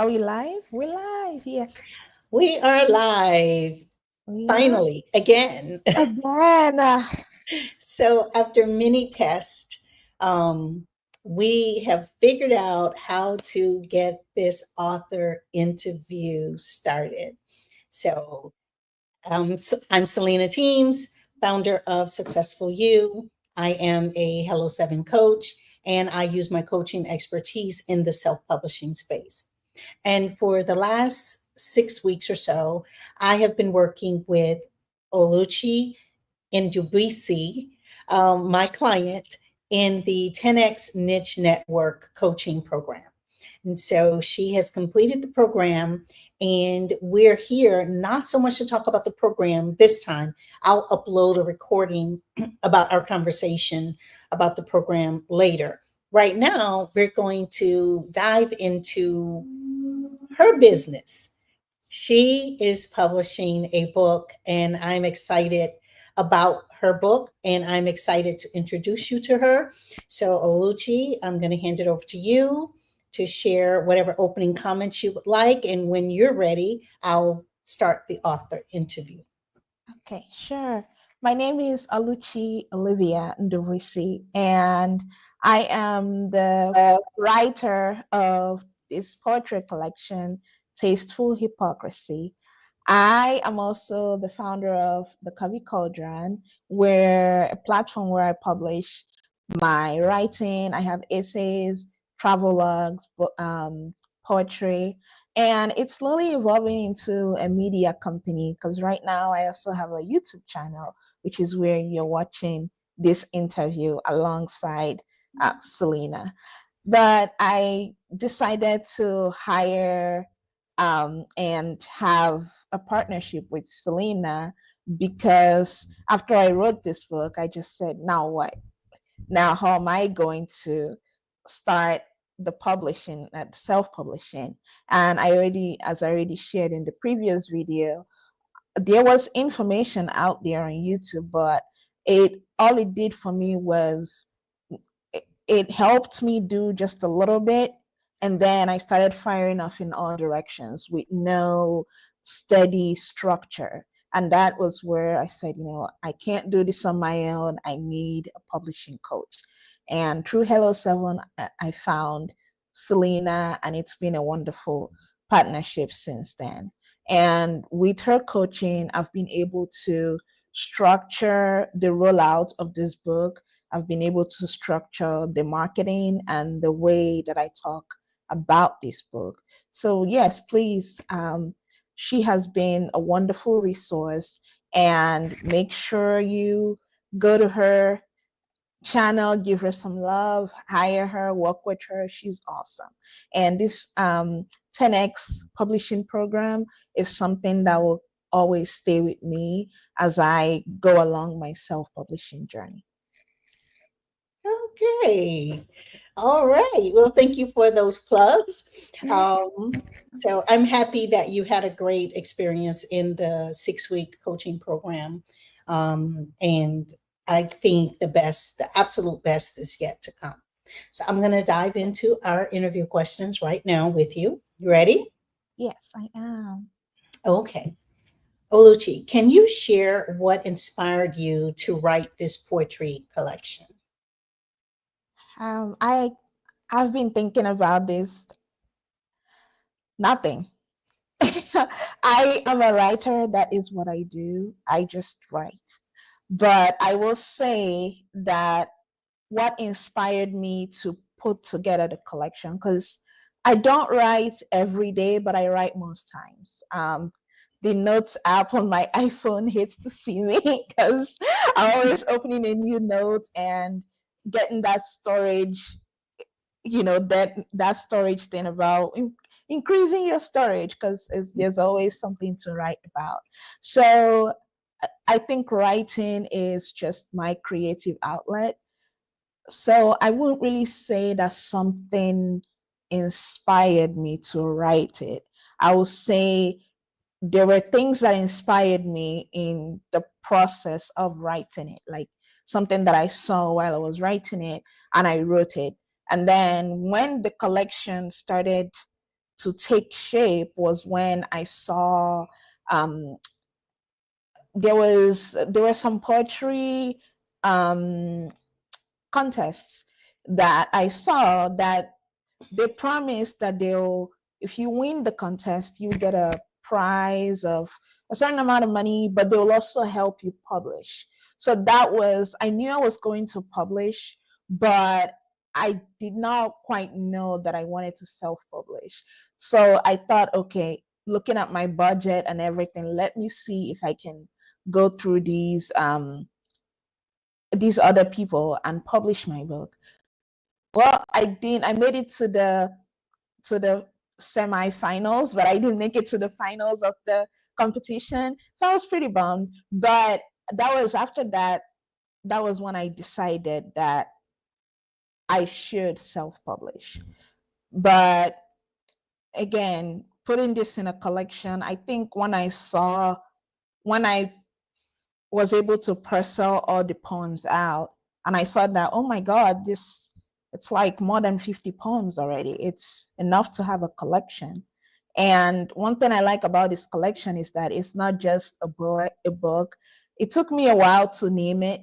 Are we live? We're live. Yes, We are live, we are. finally, again. Again. So, after many tests, um, we have figured out how to get this author interview started. So, I'm Selena Teems, founder of SuccessfulYou. I am a Hello 7 coach, and I use my coaching expertise in the self publishing space. And for the last 6 weeks or so, I have been working with Oluchi Ndubisi, my client, in the 10X Niche Network coaching program. And so she has completed the program, and we're here not so much to talk about the program this time. I'll upload a recording about our conversation about the program later. Right now, we're going to dive into her business. She is publishing a book, and I'm excited about her book, and I'm excited to introduce you to her. So, Oluchi, I'm going to hand it over to you to share whatever opening comments you would like. And when you're ready, I'll start the author interview. Okay, sure. My name is Aluchi Olivia Ndovisi, and I am the writer of this poetry collection, Tasteful Hypocrisy. I am also the founder of the Kavi Cauldron, where a platform where I publish my writing. I have essays, travel logs, poetry, and it's slowly evolving into a media company because right now I also have a YouTube channel, which is where you're watching this interview alongside Selena. But I decided to hire and have a partnership with Selena because after I wrote this book, I just said, now what? Now, how am I going to start the publishing, self-publishing? And as I already shared in the previous video, there was information out there on YouTube, but all it did for me was it helped me do just a little bit. And then I started firing off in all directions with no steady structure. And that was where I said, I can't do this on my own. I need a publishing coach. And through Hello 7, I found Selena, and it's been a wonderful partnership since then. And with her coaching, I've been able to structure the rollout of this book. I've been able to structure the marketing and the way that I talk about this book. So, yes, please, she has been a wonderful resource, and make sure you go to her channel, give her some love, hire her, work with her. She's awesome. And this 10X publishing program is something that will always stay with me as I go along my self-publishing journey. Okay. All right. Well, thank you for those plugs. So I'm happy that you had a great experience in the 6 week coaching program. And I think the absolute best is yet to come. So I'm going to dive into our interview questions right now with you. You ready? Yes, I am. Okay. Oluchi, can you share what inspired you to write this poetry collection? Um, I I've been thinking about this. Nothing. I am a writer. That is what I do. I just write. But I will say that what inspired me to put together the collection, because I don't write every day, but I write most times. The notes app on my iPhone hates to see me because I'm always opening a new note and getting that storage, that storage thing about increasing your storage because there's always something to write about. So I think writing is just my creative outlet. So I wouldn't really say that something inspired me to write it. I would say there were things that inspired me in the process of writing it, like something that I saw while I was writing it and I wrote it. And then when the collection started to take shape was when I saw um, there were some poetry um, contests that I saw that they promised that they'll, if you win the contest, you get a prize of a certain amount of money, but they'll also help you publish. So that was, I knew I was going to publish, but I did not quite know that I wanted to self-publish. So I thought, okay, looking at my budget and everything, let me see if I can go through these other people and publish my book. Well, I didn't. I made it to the semi-finals, but I didn't make it to the finals of the competition. So I was pretty bummed. But that was after that. That was when I decided that I should self-publish. But again, putting this in a collection, I think when I was able to parcel all the poems out, and I saw that, oh my God, this, it's like more than 50 poems already. It's enough to have a collection. And one thing I like about this collection is that it's not just a book. It took me a while to name it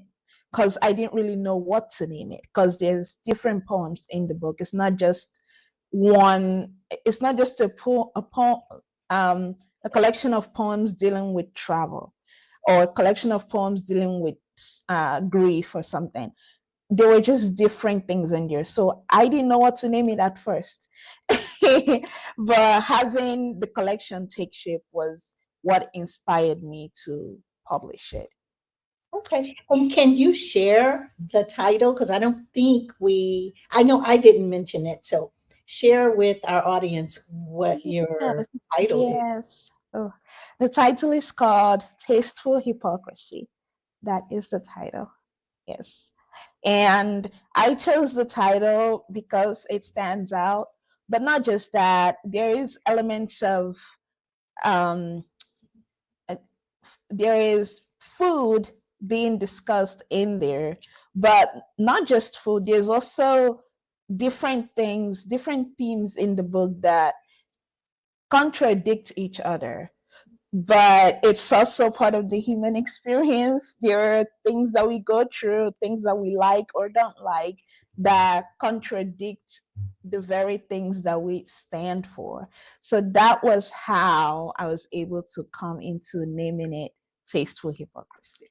because I didn't really know what to name it, because there's different poems in the book. It's not just one, it's not just um, a collection of poems dealing with travel, or a collection of poems dealing with grief or something. There were just different things in there. So I didn't know what to name it at first. But having the collection take shape was what inspired me to publish it. Okay. And can you share the title? Because I don't think I know I didn't mention it. So share with our audience what your Yes, title is. yes. Oh, the title is called Tasteful Hypocrisy. That is the title. Yes. And I chose the title because it stands out, but not just that, there is elements of um, uh, there is food being discussed in there, but not just food. There's also different things, different themes in the book that contradict each other, but it's also part of the human experience. There are things that we go through, things that we like or don't like, that contradict the very things that we stand for. So that was how I was able to come into naming it Tasteful Hypocrisy.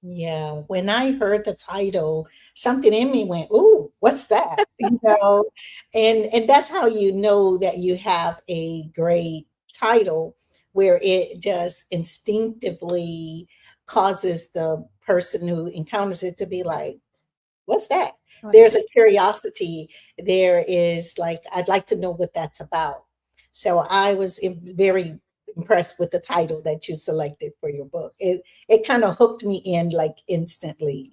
Yeah, when I heard the title, something in me went, "Ooh, what's that?" You know, and that's how you know that you have a great title, where it just instinctively causes the person who encounters it to be like, "What's that?" There's a curiosity. There is like, I'd like to know what that's about. So I was very impressed with the title that you selected for your book. It kind of hooked me in like instantly.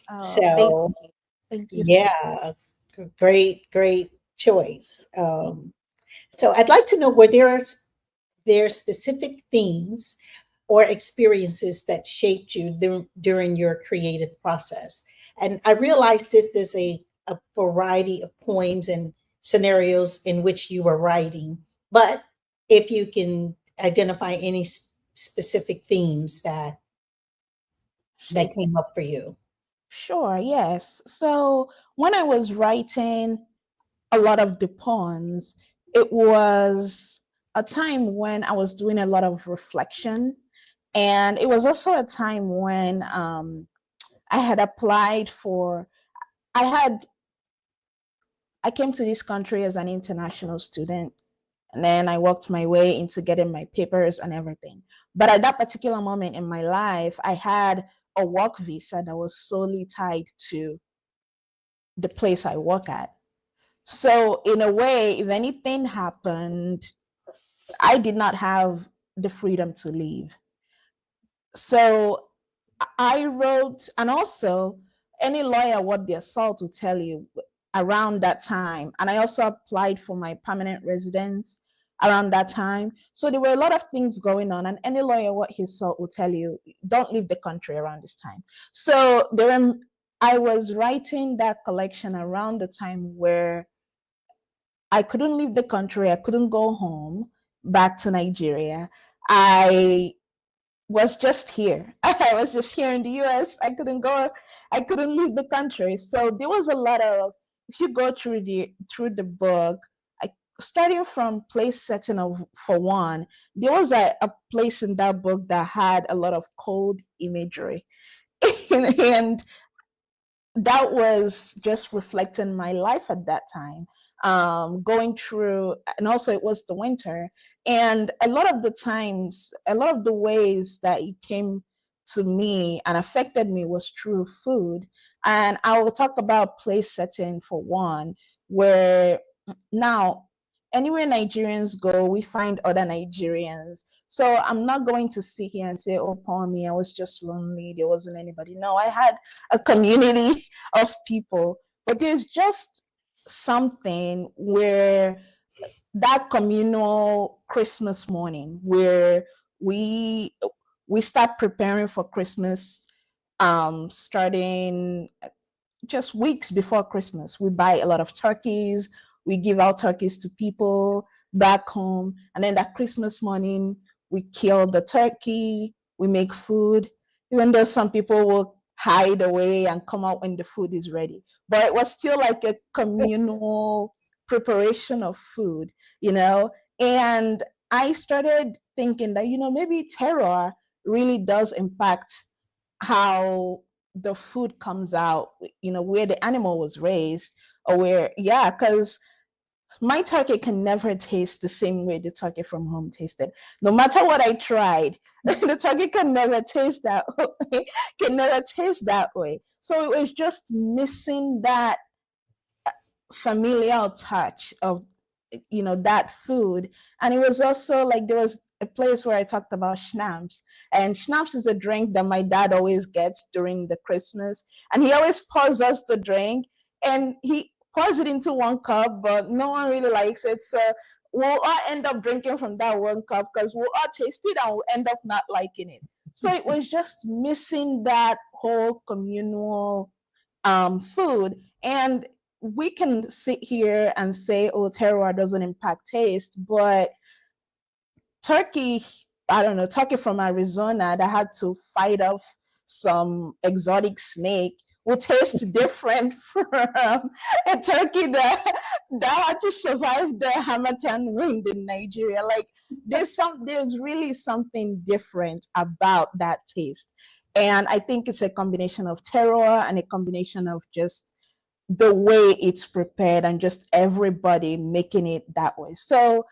Oh, So thank you so yeah, great choice. much. So I'd like to know, were there specific themes or experiences that shaped you during your creative process? And I realized there's a variety of poems and scenarios in which you were writing, but if you can identify any specific themes that Sure. came up for you. Sure, yes. So when I was writing a lot of the poems, it was a time when I was doing a lot of reflection. And it was also a time when I had applied for, I had, I came to this country as an international student. And then I worked my way into getting my papers and everything. But at that particular moment in my life, I had a work visa that was solely tied to the place I work at. So, in a way, if anything happened, I did not have the freedom to leave. So, I wrote, and also, any lawyer, what the assault will tell you around that time. And I also applied for my permanent residence around that time. So, there were a lot of things going on. And any lawyer, what he saw will tell you, don't leave the country around this time. So, I was writing that collection around the time where I couldn't leave the country. I couldn't go home back to Nigeria. I was just here. I was just here in the US. I couldn't go, I couldn't leave the country. So there was a lot of, if you go through the book, I starting from place setting of for one, there was a place in that book that had a lot of cold imagery. And that was just reflecting my life at that time, going through, and also it was the winter. And a lot of the times, a lot of the ways that it came to me and affected me was through food. And I will talk about place setting for one, where now anywhere Nigerians go, we find other Nigerians. So I'm not going to sit here and say, oh, poor me, I was just lonely. There wasn't anybody. No, I had a community of people, but there's just something where that communal Christmas morning where we we start preparing for Christmas, starting just weeks before Christmas. We buy a lot of turkeys. We give out turkeys to people back home. And then that Christmas morning, we kill the turkey. We make food, even though some people will hide away and come out when the food is ready. But it was still like a communal preparation of food, you know? And I started thinking that, maybe terror really does impact how the food comes out, where the animal was raised, or where, yeah, because my turkey can never taste the same way the turkey from home tasted. No matter what I tried, the turkey can never taste that way, can never taste that way. So it was just missing that familial touch of that food. And it was also like there was a place where I talked about schnapps, and schnapps is a drink that my dad always gets during the Christmas, and he always pours us the drink, and he pours it into one cup, but no one really likes it, so we'll all end up drinking from that one cup because we'll all taste it and we'll end up not liking it. So it was just missing that whole communal food. And we can sit here and say, oh, terroir doesn't impact taste, but turkey, I don't know, turkey from Arizona that had to fight off some exotic snake will taste different from a turkey that had to survive the Hamatan wind in Nigeria. Like there's really something different about that taste. And I think it's a combination of terroir and a combination of just the way it's prepared and just everybody making it that way. So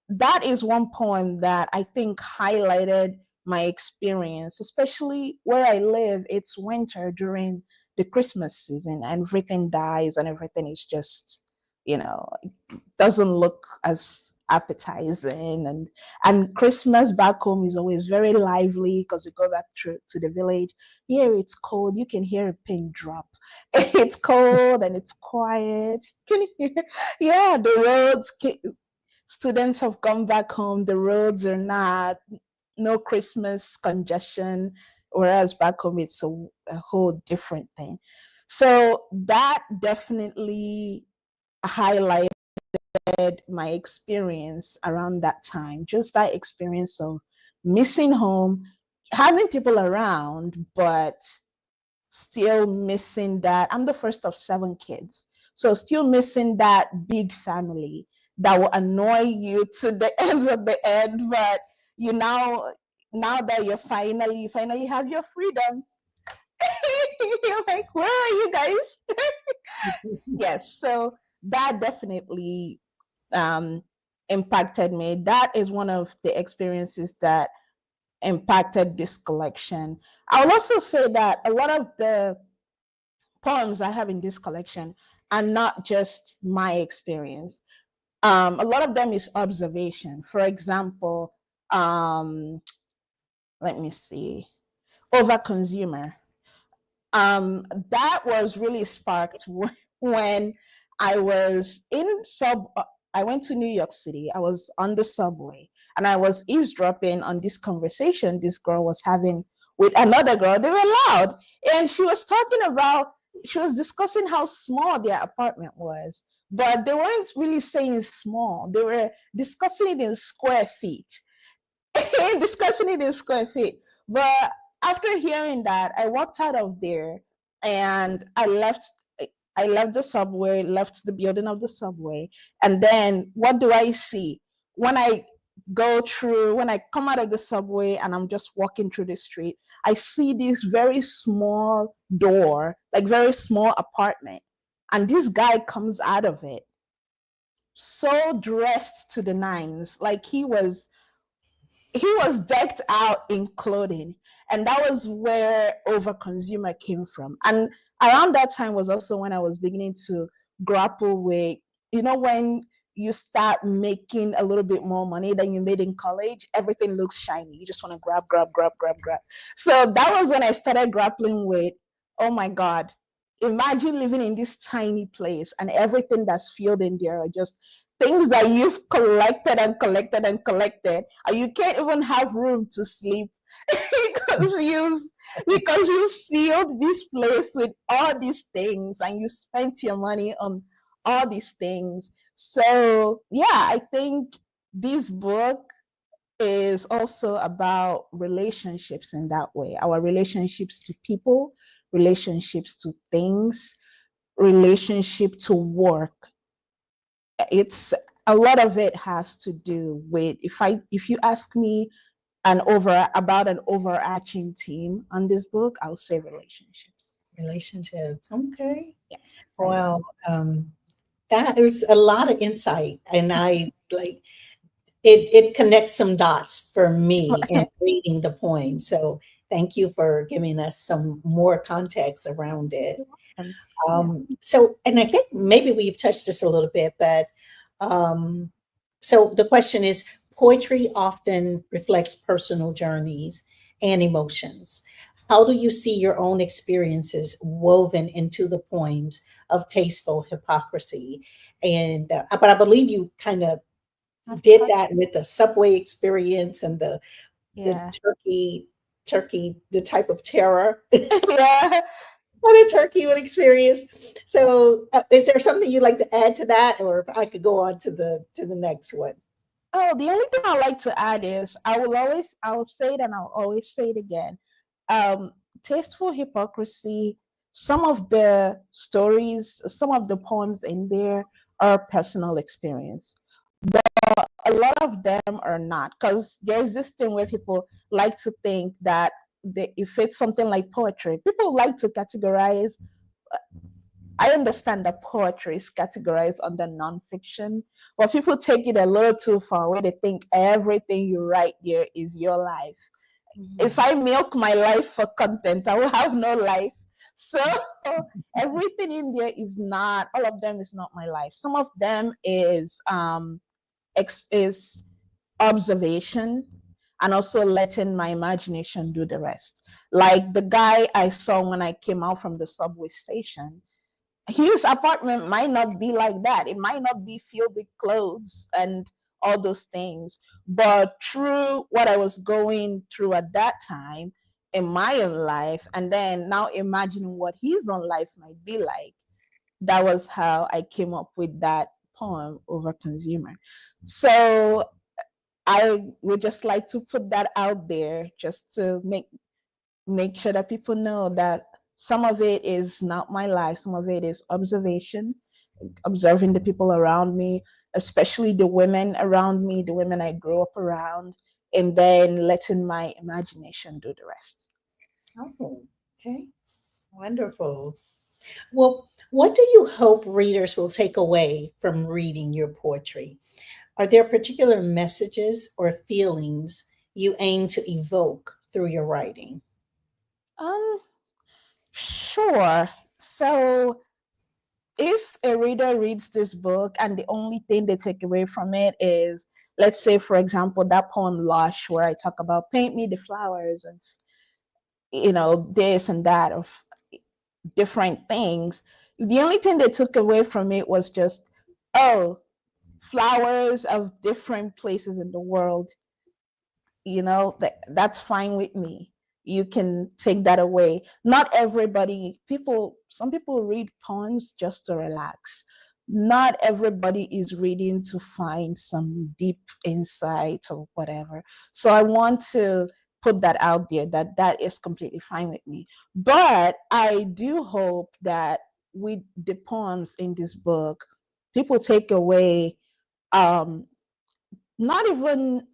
that is one poem that I think highlighted my experience, especially where I live. It's winter during the Christmas season, and everything dies and everything is just, doesn't look as appetizing. And Christmas back home is always very lively because we go back to the village. Here it's cold, you can hear a pin drop. It's cold and it's quiet. Can you hear? Yeah, the roads, students have come back home, the roads are not, no Christmas congestion, whereas back home it's a whole different thing. So that definitely highlighted my experience around that time, just that experience of missing home, having people around, but still missing that. I'm the first of 7 kids, so still missing that big family that will annoy you to the ends of the end, but now that you finally have your freedom, you're like, where are you guys? Yes, so that definitely impacted me. That is one of the experiences that impacted this collection. I will also say that a lot of the poems I have in this collection are not just my experience. A lot of them is observation. For example, let me see, overconsumer. That was really sparked when I was I went to New York City. I was on the subway and I was eavesdropping on this conversation this girl was having with another girl. They were loud, and she was discussing how small their apartment was, but they weren't really saying small. They were discussing it in square feet. Discussing it in square feet. But after hearing that, I walked out of there and I left the subway, left the building of the subway, and then what do I see? When I when I come out of the subway and I'm just walking through the street, I see this very small door, like very small apartment. And this guy comes out of it so dressed to the nines, like he was decked out in clothing, and that was where overconsumer came from. And around that time was also when I was beginning to grapple with, when you start making a little bit more money than you made in college, everything looks shiny. You just want to grab, grab, grab, grab, grab. So that was when I started grappling with, oh my God, imagine living in this tiny place and everything that's filled in there are just things that you've collected and collected and collected, and you can't even have room to sleep because you filled this place with all these things and you spent your money on all these things. So yeah, I think this book is also about relationships in that way, our relationships to people, relationships to things, relationship to work. It's a lot of it has to do with, if you ask me about an overarching theme on this book, I'll say relationships. Relationships. Okay. Yes, I Well, that is a lot of insight, and I like it connects some dots for me in reading the poem. So thank you for giving us some more context around it. am. Yeah. So, and I think maybe we've touched this a little bit, but um, so the question is, poetry often reflects personal journeys and emotions. How do you see your own experiences woven into the poems of Tasteful Hypocrisy? And but I believe you kind of I've did touched. that with the subway experience and the Yeah. turkey, the type of terror Yeah. what a turkey would experience. So, is there something you'd like to add to that, or if I could go on to the next one? Oh, the only thing I like to add is I will say it and I'll always say it again. Um, Tasteful Hypocrisy, some of the stories, some of the poems in there are personal experience. A lot of them are not, because there's this thing where people like to think that if it's something like poetry, people like to categorize. I understand that poetry is categorized under nonfiction, but people take it a little too far where they think everything you write here is your life. If Mhm. I milk my life for content, I will have no life. So everything in there is not, all of them is not my life. Some of them is observation and also letting my imagination do the rest. Like the guy I saw when I came out from the subway station, his apartment might not be like that. It might not be filled with clothes and all those things. But through what I was going through at that time in my own life, and then now imagining what his own life might be like, that was how I came up with that poem, Over Consumer. So I would just like to put that out there just to make sure that people know that some of it is not my life, some of it is observation, observing the people around me, especially the women around me, the women I grew up around, and then letting my imagination do the rest. Oh, okay, wonderful. Well, what do you hope readers will take away from reading your poetry? Are there particular messages or feelings you aim to evoke through your writing? um sure. So if a reader reads this book and the only thing they take away from it is, let's say for example, that poem Lush, where I talk about paint me the flowers and this and that of different things, the only thing they took away from it was just, oh, flowers of different places in the world, that's fine with me. You can take that away. Not everybody, some people read poems just to relax, not everybody is reading to find some deep insight or whatever. So I want to put that out there, that that is completely fine with me. But I do hope that with the poems in this book, people take away, um, not even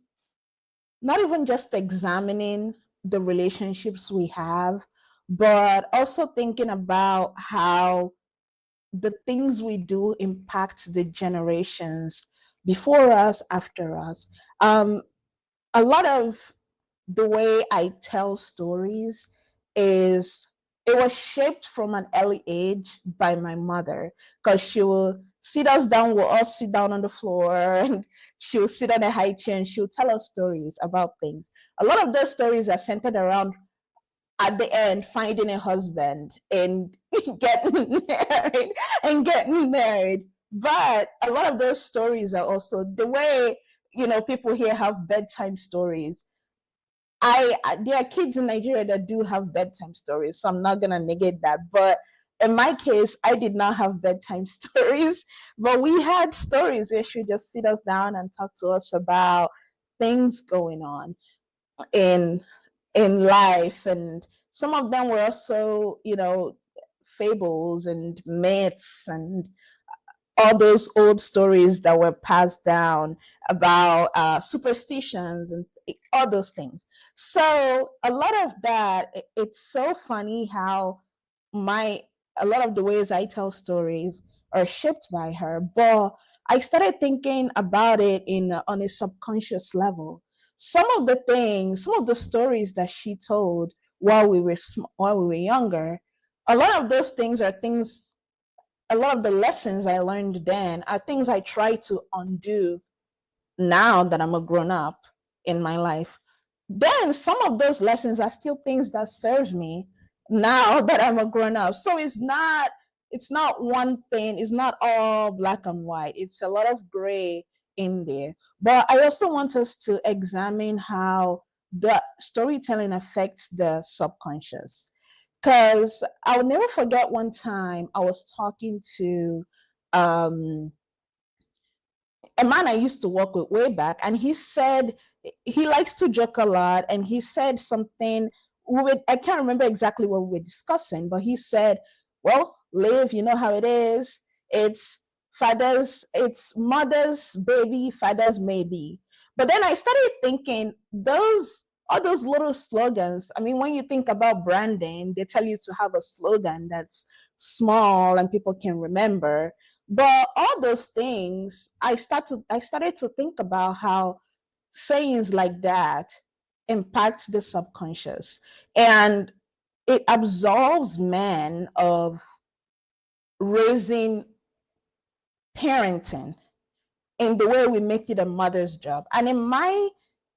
not even just examining the relationships we have, but also thinking about how the things we do impact the generations before us, after us. Um, a lot of the way I tell stories is, it was shaped from an early age by my mother, because she will sit us down, we'll all sit down on the floor, and she'll sit on a high chair and she'll tell us stories about things. A lot of those stories are centered around, at the end, finding a husband and getting married and getting married. But a lot of those stories are also the way, people here have bedtime stories. There are kids in Nigeria that do have bedtime stories, so I'm not gonna negate that. But in my case, I did not have bedtime stories, but we had stories where she would just sit us down and talk to us about things going on in life. And some of them were also, fables and myths and all those old stories that were passed down about superstitions and all those things. So a lot of that, it's so funny how my a lot of the ways I tell stories are shaped by her. But I started thinking about it on a subconscious level. Some of the stories that she told while we were younger, a lot of those things are things a lot of the lessons I learned then are things I try to undo now that I'm a grown up in my life. Then some of those lessons are still things that serve me now that I'm a grown up. So it's not one thing, it's not all black and white. It's a lot of gray in there. But I also want us to examine how the storytelling affects the subconscious. Because I'll never forget one time I was talking to um, a man I used to work with way back, and he said he likes to joke a lot, and he said something. I can't remember exactly what we were discussing, but he said, "Well, Liv, you know how it is. It's mother's baby, father's maybe." But then I started thinking, those all those little slogans. I mean, when you think about branding, they tell you to have a slogan that's small and people can remember. But all those things, I started to think about how sayings like that impact the subconscious, and it absolves men of raising, parenting in the way we make it a mother's job. And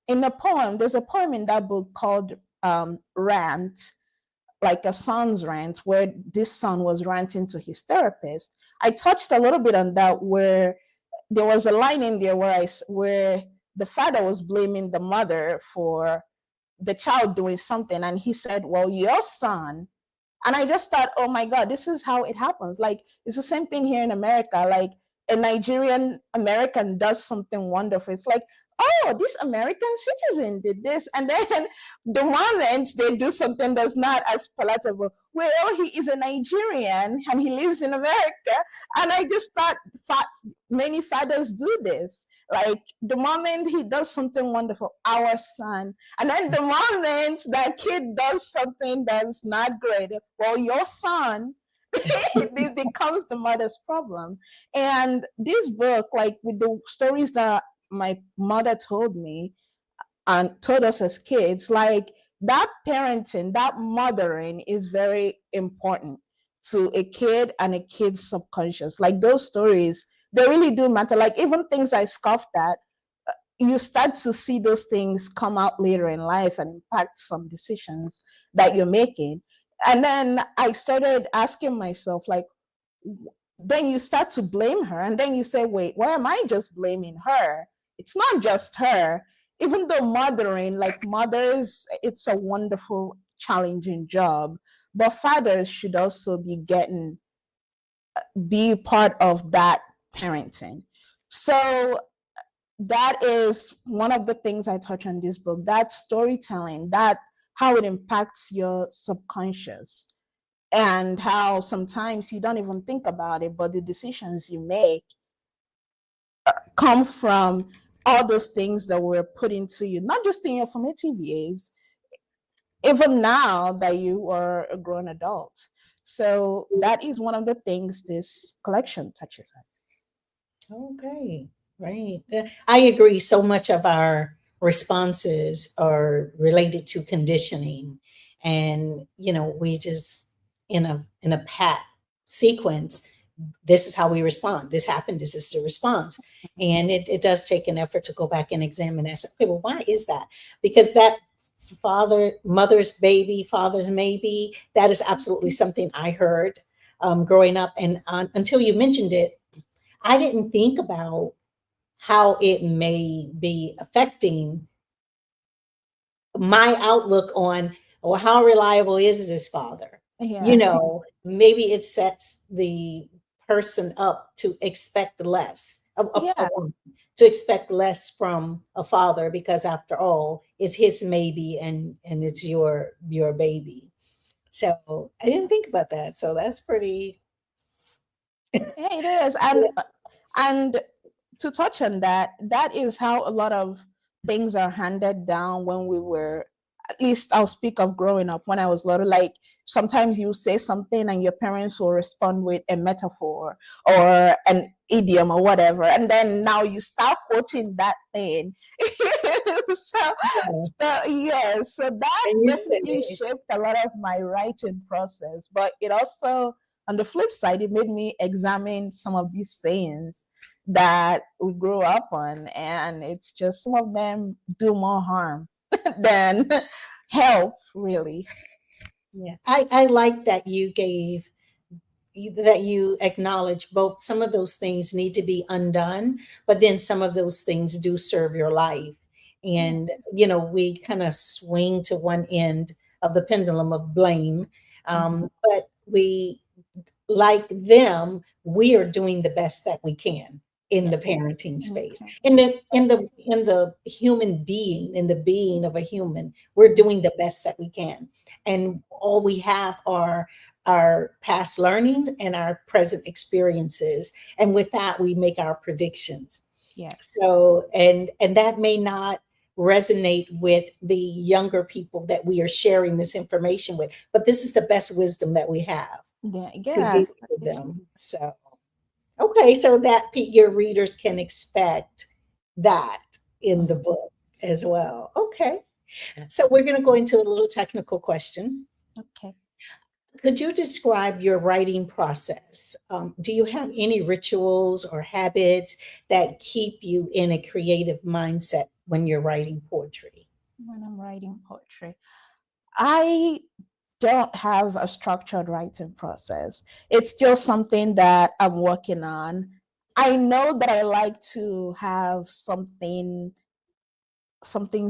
in the poem, there's a poem in that book called Rant, like a son's rant, where this son was ranting to his therapist. I touched a little bit on that, where there was a line in there where the father was blaming the mother for the child doing something, and he said, "Well, your son." And I just thought, oh my God, this is how it happens. Like, it's the same thing here in America. Like, a Nigerian American does something wonderful. It's like, oh, this American citizen did this. And then the moment they do something that's not as palatable, well, he is a Nigerian and he lives in America. And I just thought, many fathers do this. Like, the moment he does something wonderful, our son. And then the moment that kid does something that's not great, well, your son, it becomes the mother's problem. And this book, like with the stories that my mother told me and told us as kids, like, that parenting, that mothering is very important to a kid and a kid's subconscious. Like, those stories, they really do matter. Like, even things I scoffed at, you start to see those things come out later in life and impact some decisions that you're making. And then I started asking myself, like, then you start to blame her, and then you say, wait, why am I just blaming her? It's not just her. Even though mothering, like mothers, it's a wonderful, challenging job, but fathers should also be getting be part of that parenting. So that is one of the things I touch on this book, that storytelling, that how it impacts your subconscious, and how sometimes you don't even think about it, but the decisions you make come from all those things that were put into you, not just in your formative years, even now that you are a grown adult. So that is one of the things this collection touches on. Okay, right. I agree. So much of our responses are related to conditioning, and we just in a pat sequence. This is how we respond. This happened. This is the response, and it does take an effort to go back and examine that. Okay, well, why is that? Because that mother's baby, father's maybe, that is absolutely something I heard growing up, and until you mentioned it, I didn't think about how it may be affecting my outlook on, well, how reliable is this father? Yeah. Maybe it sets the person up to expect less, a Yeah. woman, to expect less from a father, because after all, it's his maybe, and it's your baby. So I didn't think about that. So that's pretty. Yeah, it is. And to touch on that, that is how a lot of things are handed down when we were, at least I'll speak of growing up when I was little. Like sometimes you say something and your parents will respond with a metaphor or an idiom or whatever. And then now you start quoting that thing. so, Yeah. so that And you said definitely it. shaped a lot of my writing process. But it also, on the flip side, it made me examine some of these sayings that we grew up on, and it's just some of them do more harm than help, really. Yeah, I like that that you acknowledge both. Some of those things need to be undone, but then some of those things do serve your life. Yeah. And we kind of swing to one end of the pendulum of blame, Mhm. but we, like them, we are doing the best that we can in Yeah. the parenting space, Okay. in the human being, in the being of a human. We're doing the best that we can, and all we have are our past learnings and our present experiences, and with that we make our predictions. Yes. So, and that may not resonate with the younger people that we are sharing this information with, but this is the best wisdom that we have Yeah. to Yeah. give to them. So, okay, so that your readers can expect that in the Mhm. book as well. Okay, so we're going to go into a little technical question. Okay. Could you describe your writing process? Do you have any rituals or habits that keep you in a creative mindset when you're writing poetry? When I'm writing poetry, I don't have a structured writing process. It's still something that I'm working on. I know that I like to have something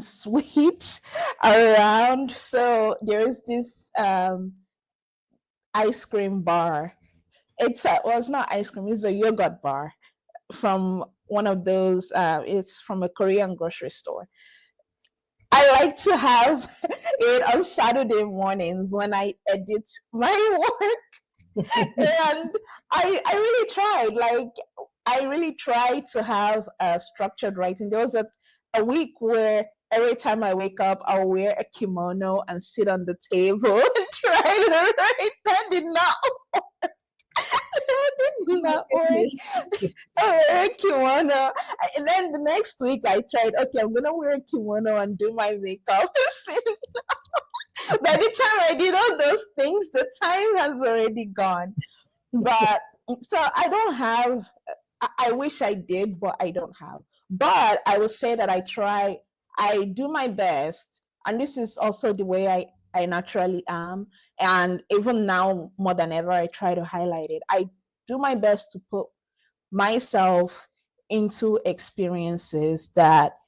sweet around. So there's this ice cream bar. It's not ice cream, it's a yogurt bar from one of those, it's from a Korean grocery store. I like to have it on Saturday mornings when I edit my work. And I really tried. Like I really tried to have a structured writing. There was a week where every time I wake up, I'll wear a kimono and sit on the table and try to write. That did not that Oh did my not work. goodness. I wear a kimono. And then the next week I tried, okay, I'm gonna wear a kimono and do my makeup. By the time I did all those things, the time has already gone. But so I don't have, I wish I did, but I don't have. But I will say that I do my best. And this is also the way I naturally am. And even now, more than ever, I try to highlight it. I do my best to put myself into experiences that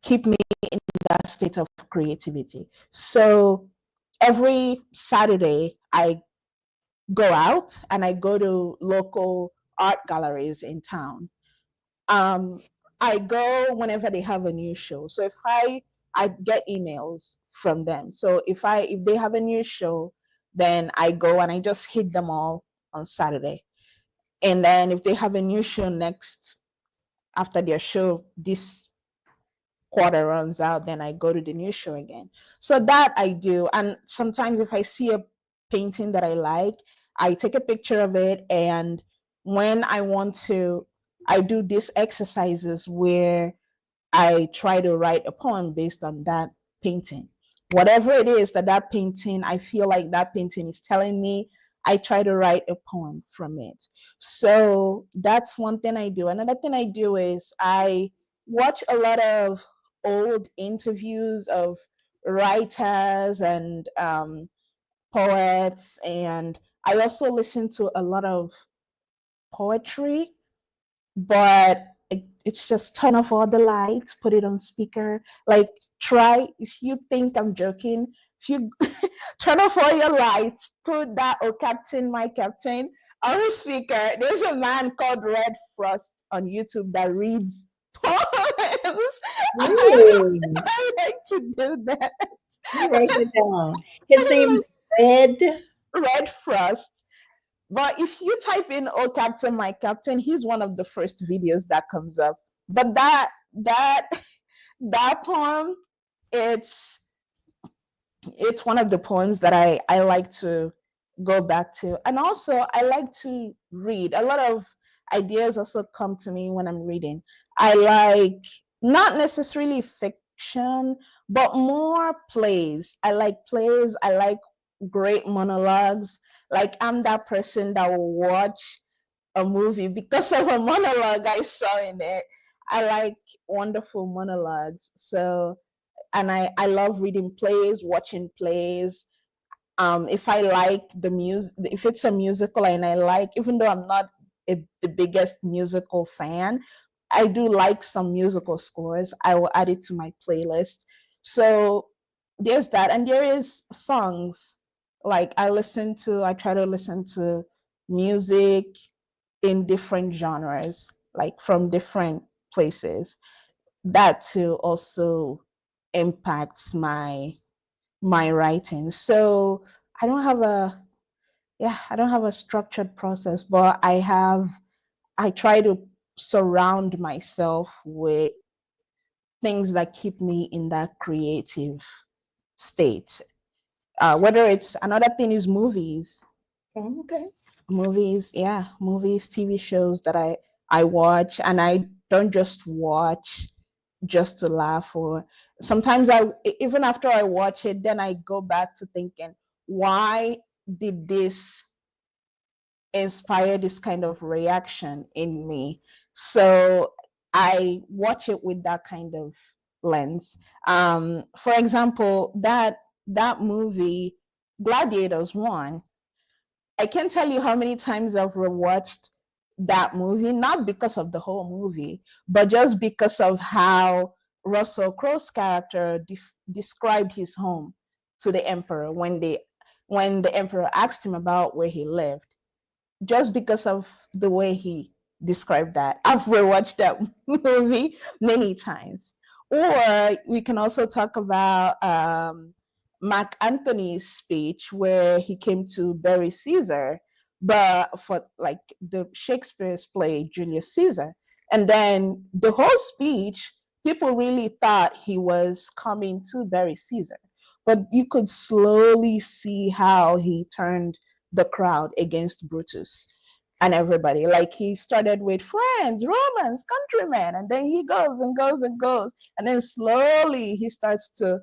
keep me in that state of creativity. So every Saturday, I go out and I go to local art galleries in town. um I go whenever they have a new show. So if I get emails from them, so if they have a new show, then I go and I just hit them all on Saturday. And then if they have a new show next, after their show this quarter runs out, then I go to the new show again. So that I do. And sometimes if I see a painting that I like, I take a picture of it. And when I want to, I do these exercises where I try to write a poem based on that painting. Whatever it is that painting, I feel like that painting is telling me, I try to write a poem from it. So that's one thing I do. Another thing I do is I watch a lot of old interviews of writers and poets, and I also listen to a lot of poetry, but it's just turn off all the lights, put it on speaker. Like, try, if you think I'm joking, if you turn off all your lights, put that "Oh Captain, My Captain" on the speaker. There's a man called Red Frost on YouTube that reads poems. Ooh, I like to do that. you write it down. His name's Red. Red Frost. But if you type in "Oh Captain, My Captain," he's one of the first videos that comes up. But that poem, it's it's one of the poems that I like to go back to. And also I like to read. A lot of ideas also come to me when I'm reading. I like not necessarily fiction, but more plays. I like plays. I like great monologues. Like, I'm that person that will watch a movie because of a monologue I saw in it. I like wonderful monologues. So, and I love reading plays, watching plays. If I like the music, if it's a musical and I like, even though I'm not the biggest musical fan, I do like some musical scores. I will add it to my playlist. So there's that. And there is songs. Like, I try to listen to music in different genres, like from different places. That too also impacts my writing. So I don't have a I don't have a structured process, but I try to surround myself with things that keep me in that creative state. Whether it's Another thing is movies. Oh, okay. Movies, TV shows that I watch, and I don't just watch just to laugh. Or sometimes even after I watch it, then I go back to thinking, why did this inspire this kind of reaction in me? So I watch it with that kind of lens. For example, that movie Gladiators 1, I can't tell you how many times I've rewatched that movie, not because of the whole movie, but just because of how Russell Crowe's character described his home to the emperor when the emperor asked him about where he lived, just because of the way he described that. I've rewatched that movie many times. Or we can also talk about Mark Antony's speech where he came to bury Caesar, but for like the Shakespeare's play Julius Caesar. And then the whole speech, people really thought he was coming to bury Caesar. But you could slowly see how he turned the crowd against Brutus and everybody. Like, he started with friends, Romans, countrymen, and then he goes and goes and goes. And then slowly he starts to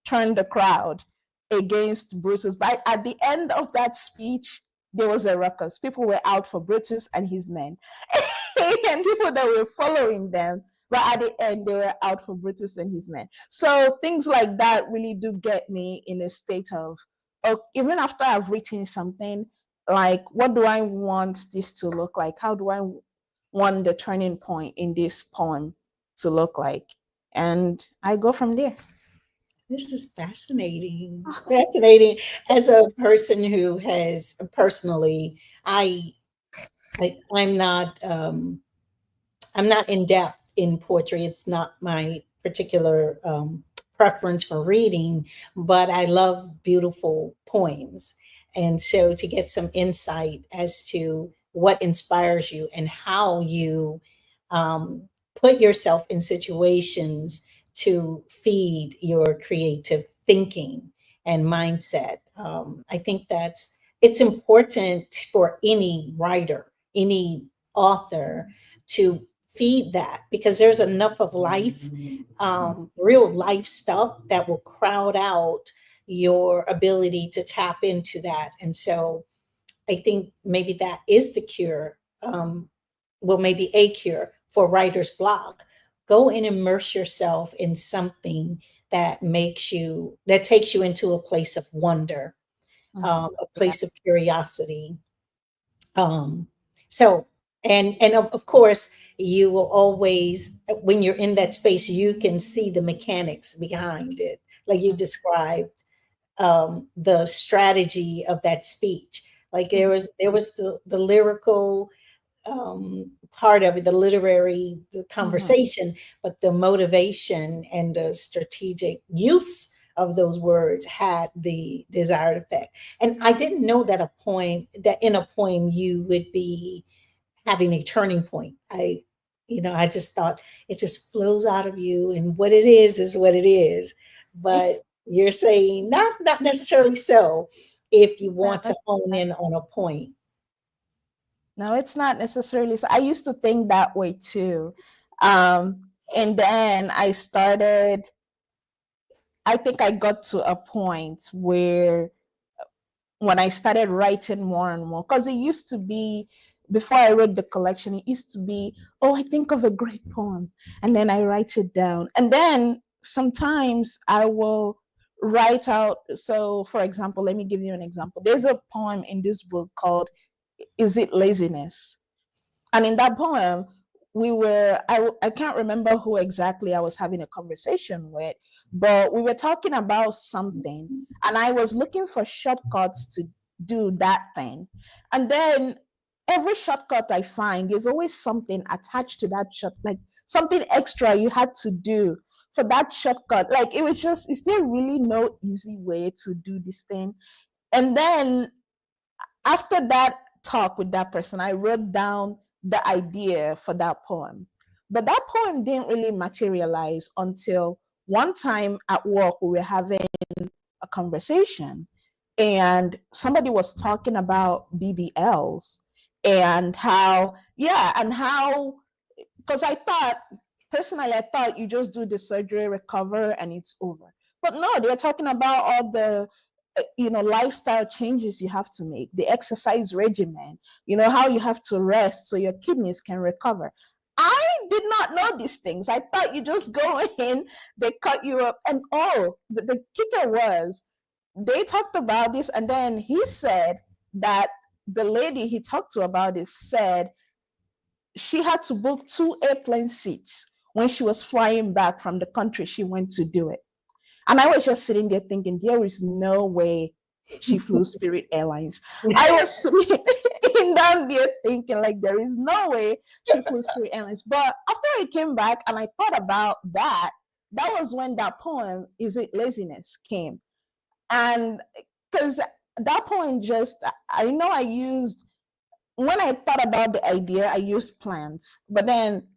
turn the crowd against Brutus. But at the end of that speech, there was a ruckus. People were out for Brutus and his men, and people that were following them. But at the end, they were out for Brutus and his men. So things like that really do get me in a state of, even after I've written something, like, what do I want this to look like? How do I want the turning point in this poem to look like? And I go from there. This is fascinating. Fascinating. As a person who has personally, I'm not I'm not in depth in poetry. It's not my particular preference for reading, but I love beautiful poems. And so to get some insight as to what inspires you and how you put yourself in situations to feed your creative thinking and mindset, I think that's it's important for any writer, any author to feed that because there's enough of life, real life stuff that will crowd out your ability to tap into that. And so I think maybe that is the cure. Well, maybe a cure for writer's block. Go and immerse yourself in something that takes you into a place of wonder, Mhm. a Yeah. place of curiosity, um, so, and of course, you will always, when you're in that space, you can see the mechanics behind it, like you Mhm. described, the strategy of that speech. Like Mhm. there was the lyrical part of it, the Mhm. conversation, but the motivation and the strategic use of those words had the desired effect. And I didn't know that in a poem you would be having a turning point. I just thought it just flows out of you, and what it is what it is. But you're saying not necessarily so if you No, want to it's hone not. in on a point. No, it's not necessarily. So I used to think that way too. Um, and then I think I got to a point where when I started writing more and more, because it used to be before I wrote the collection, it used to be, oh, I think of a great poem and then I write it down. And then sometimes I will write out. So, for example, let me give you an example. There's a poem in this book called Is It Laziness? And in that poem, I can't remember who exactly I was having a conversation with, but we were talking about something, and I was looking for shortcuts to do that thing. And then every shortcut I find, there's always something attached to that short, like something extra you had to do for that shortcut. Like it was just, is there really no easy way to do this thing? And then after that talk with that person, I wrote down the idea for that poem. But that poem didn't really materialize until one time at work, we were having a conversation and somebody was talking about BBLs and how, yeah, and how because I thought personally, I thought you just do the surgery, recover, and it's over. But no, they're talking about all the lifestyle changes you have to make, the exercise regimen, how you have to rest so your kidneys can recover. I did not know these things. I thought you just go in, they cut you up, and oh, the kicker was they talked about this, and then he said that the lady he talked to about this said she had to book 2 airplane seats when she was flying back from the country she went to do it. And I was just sitting there thinking, there is no way she flew Spirit Airlines. I was sitting down there thinking, like, there is no way she flew Spirit Airlines. But after I came back and I thought about that, that was when that poem, Is It Laziness, came. And because that poem just, I know I used when I thought about the idea, I used plants. But then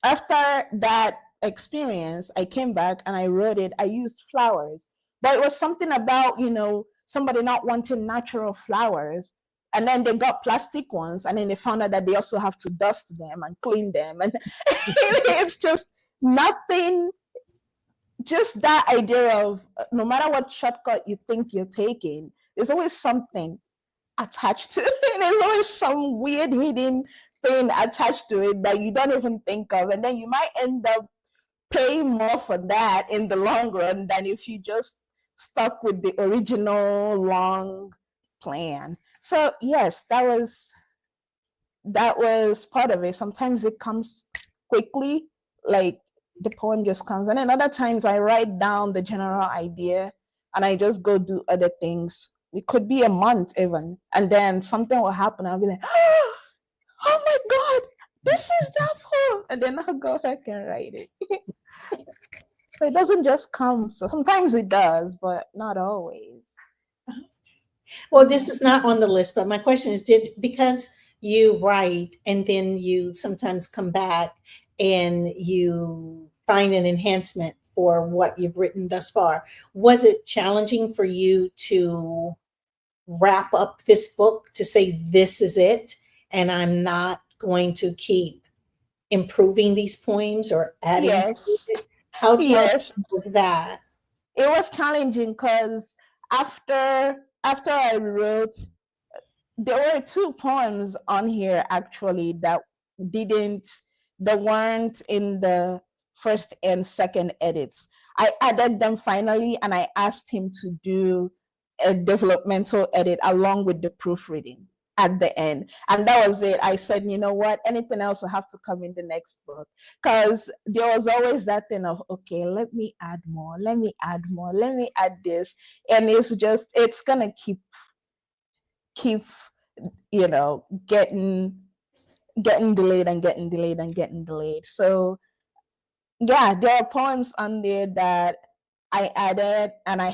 after that experience, I came back and I wrote it. I used flowers. But it was something about, somebody not wanting natural flowers. And then they got plastic ones. And then they found out that they also have to dust them and clean them. And it's just nothing, just that idea of no matter what shortcut you think you're taking, there's always something attached to it. There's always some weird hidden thing attached to it that you don't even think of. And then you might end up paying more for that in the long run than if you just stuck with the original long plan. So yes, that was part of it. Sometimes it comes quickly, like the poem just comes. And then other times I write down the general idea and I just go do other things. It could be a month even. And then something will happen. I'll be like, oh my God, this is that poem. And then I'll go back and write it. So it doesn't just come. So sometimes it does, but not always. Well, this is not on the list, but my question is, because you write and then you sometimes come back and you find an enhancement for what you've written thus far, was it challenging for you to wrap up this book, to say this is it and I'm not going to keep improving these poems or adding to Yes. it? How Yes. challenging was that? It was challenging because after I wrote, there were two poems on here actually didn't that weren't in the first and second edits. I added them finally and I asked him to do a developmental edit along with the proofreading at the end. And that was it. I said, you know what, anything else will have to come in the next book. Because there was always that thing of, okay, let me add more, let me add more, let me add this. And it's gonna keep getting delayed and getting delayed and getting delayed. So yeah, there are poems on there that I added and I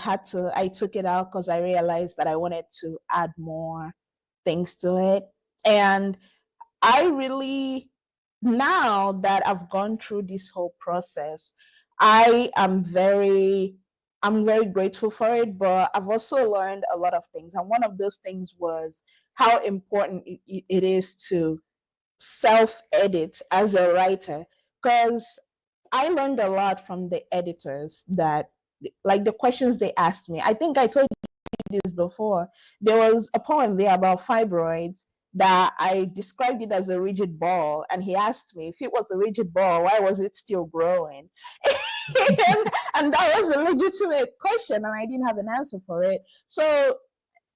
took it out because I realized that I wanted to add more things to it. And I really, now that I've gone through this whole process, I am I'm very grateful for it, but I've also learned a lot of things. And one of those things was how important it is to self edit as a writer, because I learned a lot from the editors that, like, the questions they asked me. I think I told you this before. There was a poem there about fibroids that I described it as a rigid ball, and he asked me if it was a rigid ball, why was it still growing? And that was a legitimate question, and I didn't have an answer for it. So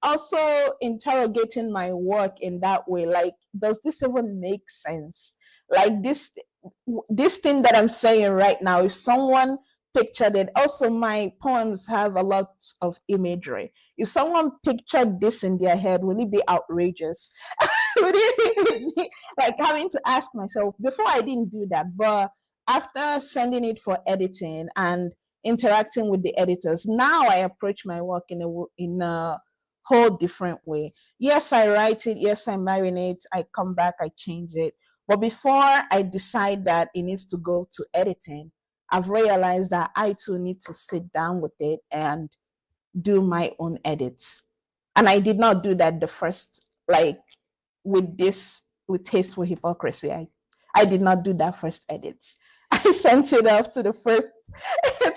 also interrogating my work in that way, like, does this even make sense? Like, this thing that I'm saying right now, if someone pictured it, also my poems have a lot of imagery. If someone pictured this in their head, will it be outrageous? Would it be, like, having to ask myself, before I didn't do that, but after sending it for editing and interacting with the editors, now I approach my work in a whole different way. Yes, I write it. Yes, I marinate. I come back, I change it. But before I decide that it needs to go to editing, I've realized that I too need to sit down with it and do my own edits. And I did not do that the first, like, with Tasteful Hypocrisy. I did not do that first edits. I sent it off to the first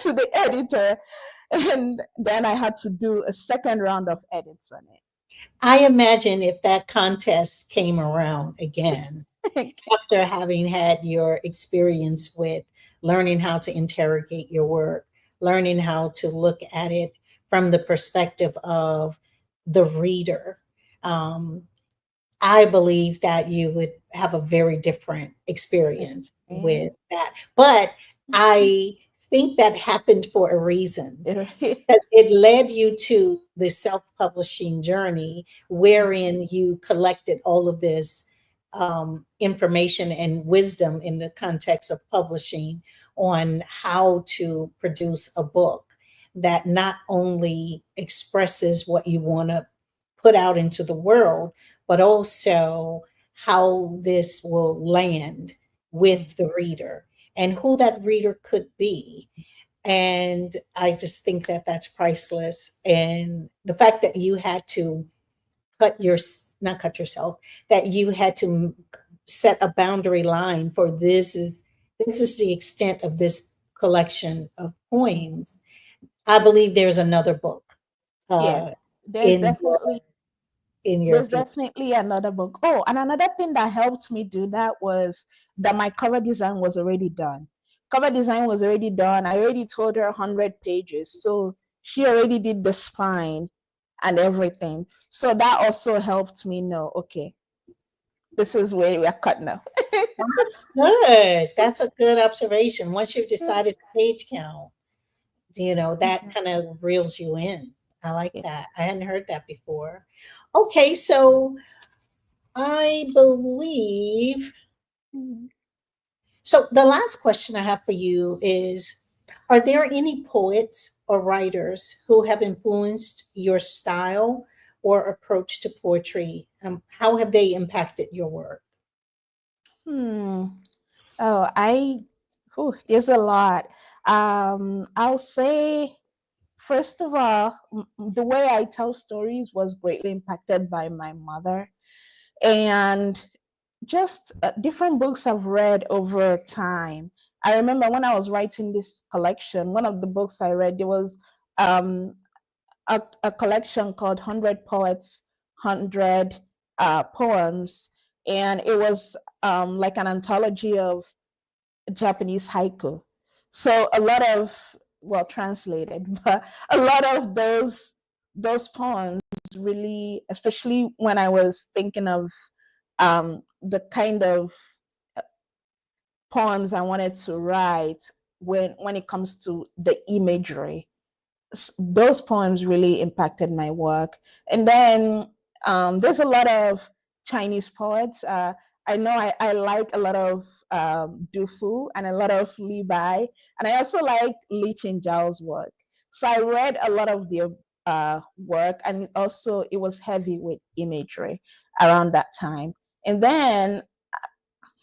to the editor, and then I had to do a second round of edits on I imagine if that contest came around again, it. after having had your experience with learning how to interrogate your work, learning how to look at it from the perspective of the reader, um, I believe that you would have a very different experience with Yes. that. But I think that happened for a reason, It, because it led you to the self-publishing journey wherein you collected all of this information and wisdom in the context of publishing on how to produce a book that not only expresses what you want to put out into the world, but also how this will land with the reader and who that reader could be. And I just think that that's priceless. And the fact that you had to not cut yourself, that you had to set a boundary line for this is the extent of this collection of poems. I believe there's another book uh, yes, there's in your definitely in your there's future. definitely another book. Oh, and another thing that helped me do that was that my cover design was already done. Cover design was already done. I already told her 100 pages, so she already did the spine and everything. So that also helped me know, okay, this is where we are cut now. That's good. That's a good observation. Once you've decided the page count, that Mhm. kind of reels you in. I like Yeah. that. I hadn't heard that before. Okay, so I believe Mhm. so. The last question I have for you is: are there any poets or writers who have influenced your style or approach to poetry? How have they impacted your work? Hmm. Oh, there's a lot. I'll say, first of all, the way I tell stories was greatly impacted by my mother. And just different books I've read over time. I remember when I was writing this collection, one of the books I read, there was um, a collection called 100 Poets, 100 Poems. And it was like an anthology of Japanese haiku. So a lot of, well, translated, but a lot of those poems really, especially when I was thinking of the kind of poems I wanted to write when it comes to the imagery. Those poems really impacted my work. And then there's a lot of Chinese poets. I know I like a lot of Du Fu and a lot of Li Bai, and I also like Li Qingzhao's work. So I read a lot of their work, and also it was heavy with imagery around that time. And then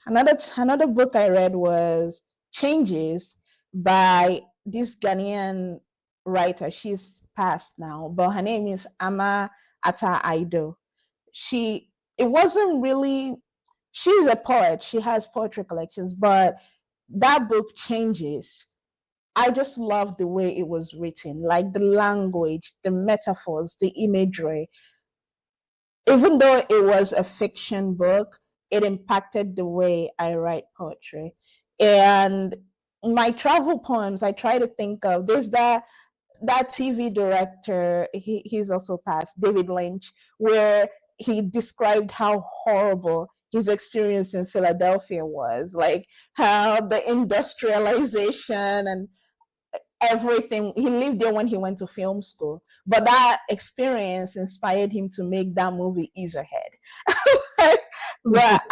another book I read was Changes by this Ghanaian writer. She's passed now, but her name is Ama Ata Aidoo. She it wasn't really she's a poet. She has poetry collections, but that book Changes. I just love the way it was written, like the language, the metaphors, the imagery. Even though it was a fiction book, it impacted the way I write poetry. And my travel poems, I try to think of there's that TV director, he's also passed, David Lynch, where he described how horrible his experience in Philadelphia was, like how the industrialization and everything. He lived there when he went to film school, but that experience inspired him to make that movie Ezerhead. But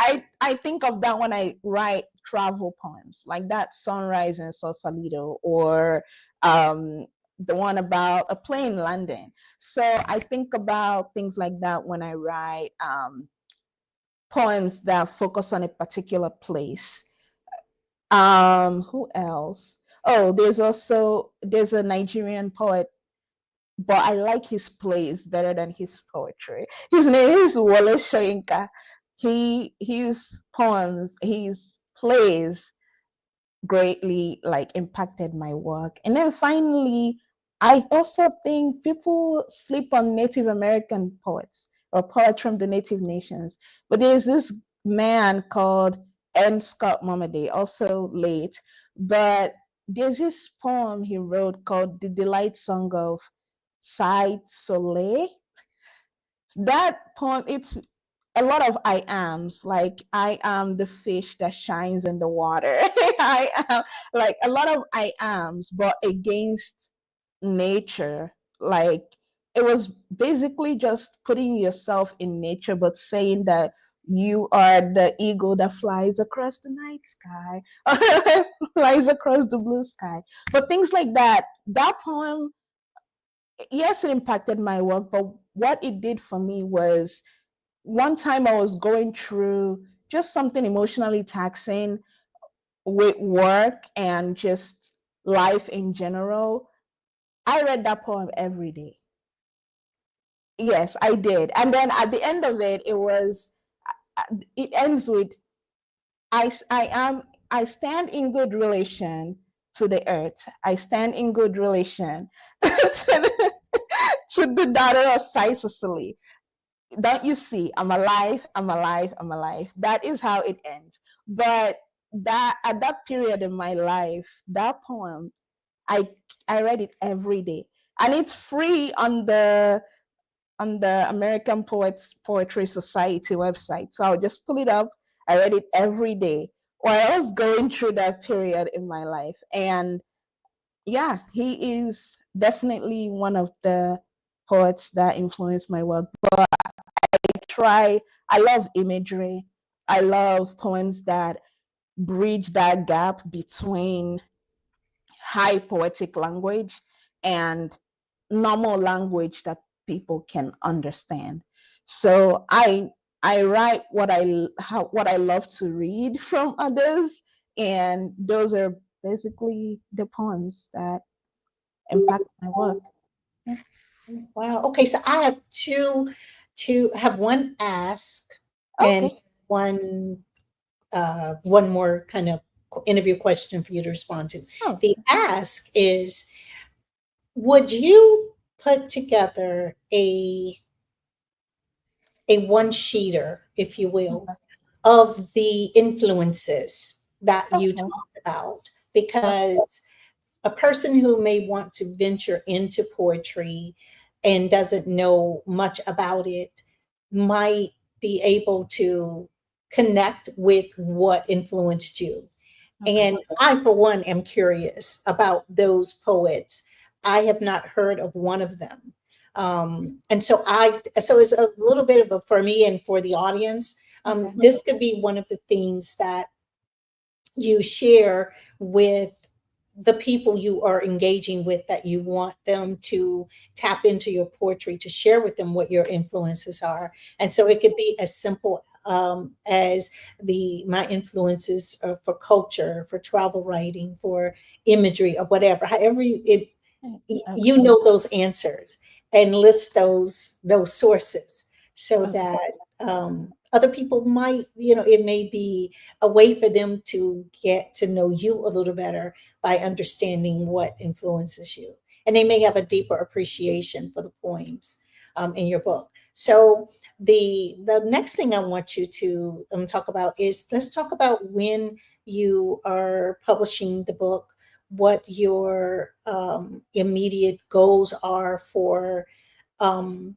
I think of that when I write travel poems, like that Sunrise in Sausalito, or um, the one about a plane landing. So I think about things like that when I write poems that focus on a particular place. Who else? Oh, there's a Nigerian poet, but I like his plays better than his poetry. His name is Wole Soyinka. His poems, his plays greatly like impacted my work. And then finally, I also think people sleep on Native American poets or poets from the native nations. But there's this man called N. Scott Momaday, also late, but there's this poem he wrote called The Delight Song of Side Soleil. That poem, it's a lot of I ams, like I am the fish that shines in the water. I am like a lot of I ams, but against nature. Like it was basically just putting yourself in nature, but saying that you are the eagle that flies across the night sky, flies across the blue sky. But things like that. That poem, yes, it impacted my work, but what it did for me was one time I was going through just something emotionally taxing with work and just life in general. I read that poem every day. Yes, I did. And then at the end of it, it ends with I am I stand in good relation to the earth. I stand in good relation to the daughter of Sicily. Don't you see? I'm alive, I'm alive, I'm alive. That is how it ends. But that at that period in my life, that poem, I I read it every day. And it's free on the American Poets Poetry Society website. So I'll just pull it up I read it every day. Or I was going through that period in my life. And yeah, he is definitely one of the poets that influenced my work. But I love imagery. I love poems that bridge that gap between high poetic language and normal language that people can understand. So I write what I love to read from others, and those are basically the poems that impact my work. Yeah. Wow. Okay, so I have have one ask and Okay. one one more kind of interview question for you to respond to. Oh, The ask is, would you put together a one sheeter, if you will, okay. of the influences that you Okay. talked about? Okay. Because a person who may want to venture into poetry and doesn't know much about it might be able to connect with what influenced you. Okay. And I, for one, am curious about those poets. I have not heard of one of them. And so so it's a little bit of a, for me and for the audience, Okay. this could be one of the things that you share with the people you are engaging with, that you want them to tap into your poetry, to share with them what your influences are. And so it could be as simple as my influences for culture, for travel writing, for imagery, or whatever. However, you Okay. know those answers, and list those sources, so Okay. that other people might, it may be a way for them to get to know you a little better by understanding what influences you. And they may have a deeper appreciation for the poems in your book. So the next thing I want you to talk about is, let's talk about when you are publishing the book, what your immediate goals are for um,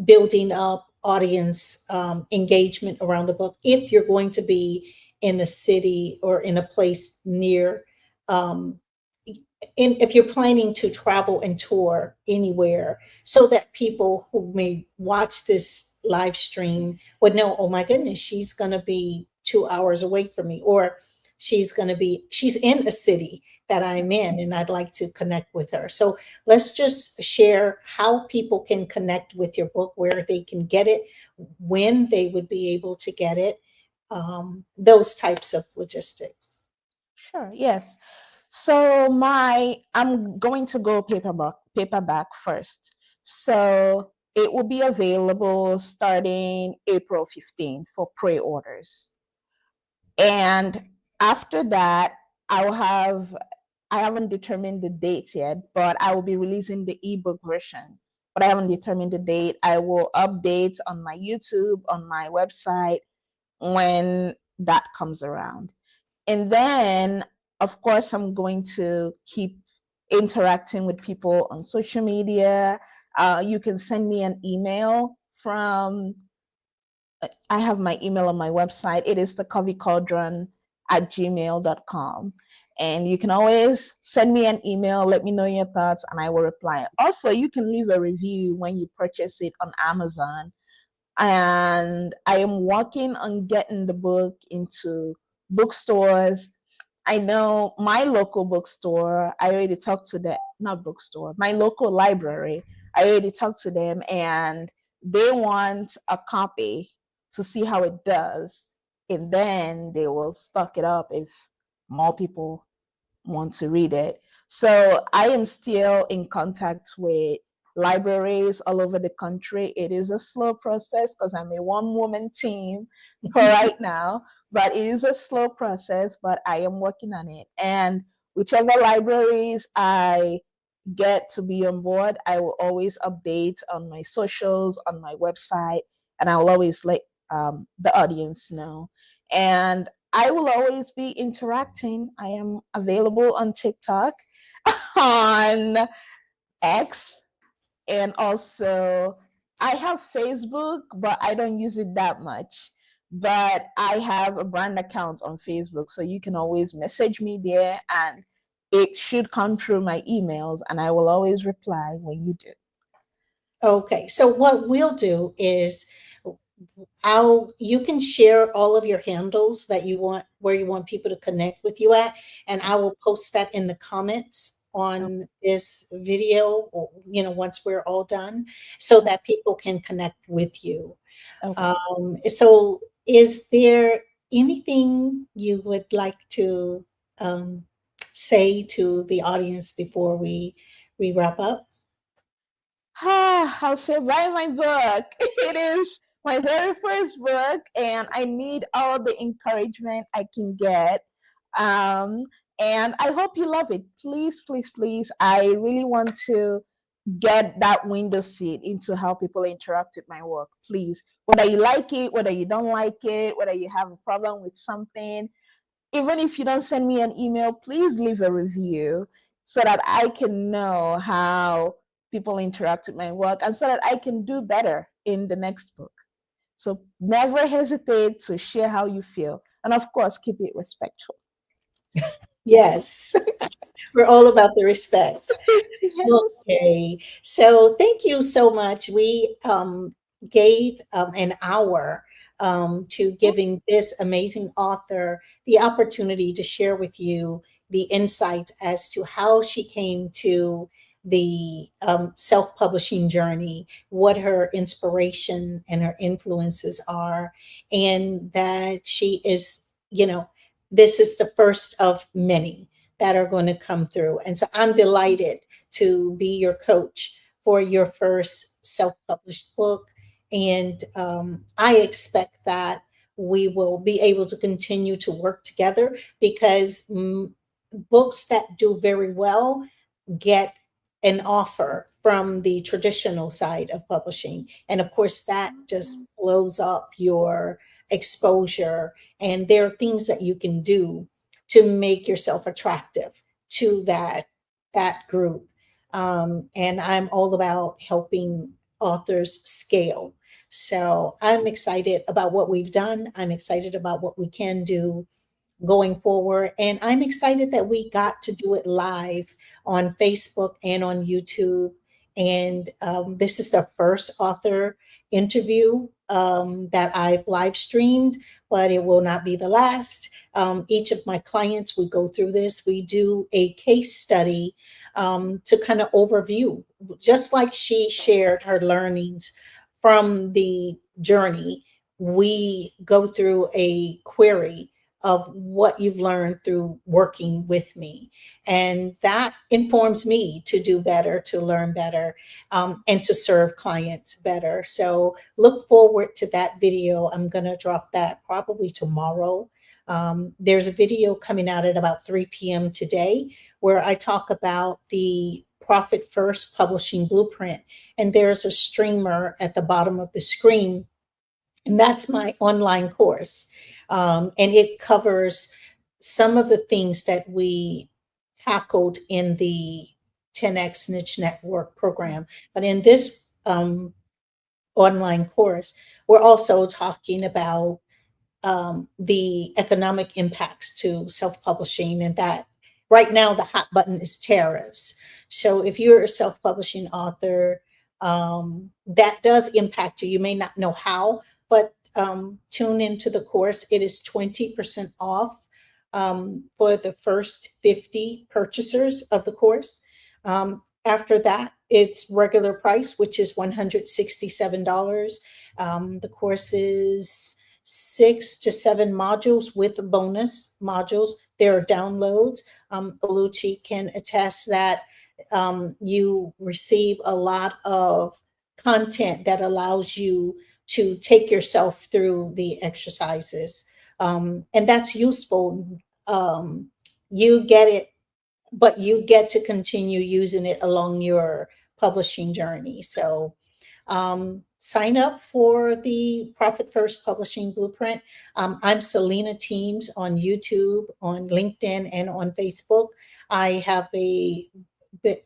building up audience engagement around the book, if you're going to be in a city or in a place near, um, if you're planning to travel and tour anywhere, so that people who may watch this live stream would know, oh my goodness, she's going to be 2 hours away from me, or she's in a city that I'm in and I'd like to connect with her. So let's just share how people can connect with your book, where they can get it, when they would be able to get it, those types of logistics. Sure. Yes. So I'm going to go paperback first. So it will be available starting April 15th for pre-orders. And after that, I'll have I haven't determined the date yet, but I will be releasing the ebook version. But I haven't determined the date. I will update on my YouTube, on my website when that comes around. And then, of course, I'm going to keep interacting with people on social media. You can send me an email from, I have my email on my website. It is thecoveycauldron@gmail.com. And you can always send me an email, let me know your thoughts, and I will reply. Also, you can leave a review when you purchase it on Amazon. And I am working on getting the book into bookstores. I know my local bookstore, I already talked to the, not bookstore, my local library, I already talked to them, and they want a copy to see how it does. And then they will stock it up if more people want to read it. So I am still in contact with libraries all over the country. It is a slow process because I'm a one-woman team for right now, but it is a slow process, but I am working on it. And whichever libraries I get to be on board, I will always update on my socials, on my website, and I will always let the audience know. And I will always be interacting. I am available on TikTok, on X, and also I have Facebook, but I don't use it that much. but I have a brand account on Facebook, so you can always message me there, and it should come through my emails, and I will always reply when you do. Okay, so what we'll do is I'll you can share all of your handles that you want, where you want people to connect with you at, and I will post that in the comments on this video, or, once we're all done, so that people can connect with you. Okay. So is there anything you would like to um, say to the audience before we wrap up? I'll say buy my book. It is my very first book, and I need all the encouragement I can get. Um, and I hope you love it. Please, please, please. I really want to get that window seat into how people interact with my work. Please, whether you like it, whether you don't like it, whether you have a problem with something, even if you don't send me an email, please leave a review so that I can know how people interact with my work and so that I can do better in the next book. So never hesitate to share how you feel. And of course, keep it respectful. Yes, we're all about the respect. Yes. Okay, so thank you so much. We gave an hour to giving this amazing author the opportunity to share with you the insights as to how she came to the self publishing journey, what her inspiration and her influences are, and that she is, this is the first of many that are going to come through. And so I'm delighted to be your coach for your first self published book. And I expect that we will be able to continue to work together because books that do very well get an offer from the traditional side of publishing. And of course, that just blows up your exposure. And there are things that you can do to make yourself attractive to that group. And I'm all about helping authors scale. So I'm excited about what we've done. I'm excited about what we can do going forward. And I'm excited that we got to do it live on Facebook and on YouTube. And this is the first author interview that I've live streamed, but it will not be the last. Each of my clients, we go through this. We do a case study to kind of overview, just like she shared her learnings from the journey. We go through a query of what you've learned through working with me. And that informs me to do better, to learn better, and to serve clients better. So look forward to that video. I'm going to drop that probably tomorrow. There's a video coming out at about 3 p.m. today where I talk about the Profit First Publishing Blueprint. And there's a streamer at the bottom of the screen, and that's my online course. And it covers some of the things that we tackled in the 10X Niche Network program. But in this online course, we're also talking about the economic impacts to self publishing, and that right now the hot button is tariffs. So if you're a self publishing author, that does impact you. You may not know how, but tune into the course. It is 20% off for the first 50 purchasers of the course. After that, it's regular price, which is $167. The course is 6 to 7 modules with bonus modules. There are downloads. Oluchi can attest that you receive a lot of content that allows you to take yourself through the exercises. And that's useful. You get it, but you get to continue using it along your publishing journey. So sign up for the Profit First Publishing Blueprint. I'm Selena Teems on YouTube, on LinkedIn, and on Facebook. I have a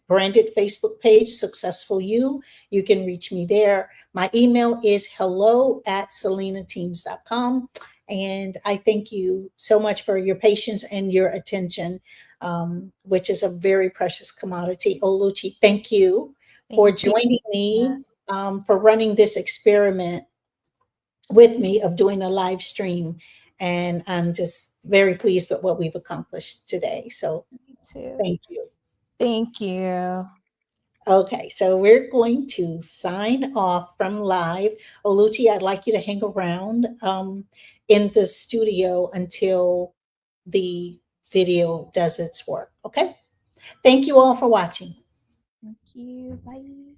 branded Facebook page, Successful You. You can reach me there. My email is hello@selenateems.com. And I thank you so much for your patience and your attention, which is a very precious commodity. Oluchi, thank you for Thank you. joining Yeah. me, for running this experiment with me of doing a live stream. And I'm just very pleased with what we've accomplished today. So Me too. thank you. Thank you. Okay, so we're going to sign off from live. Oluchi, I'd like you to hang around in the studio until the video does its work. Okay, thank you all for watching. Thank you. Bye.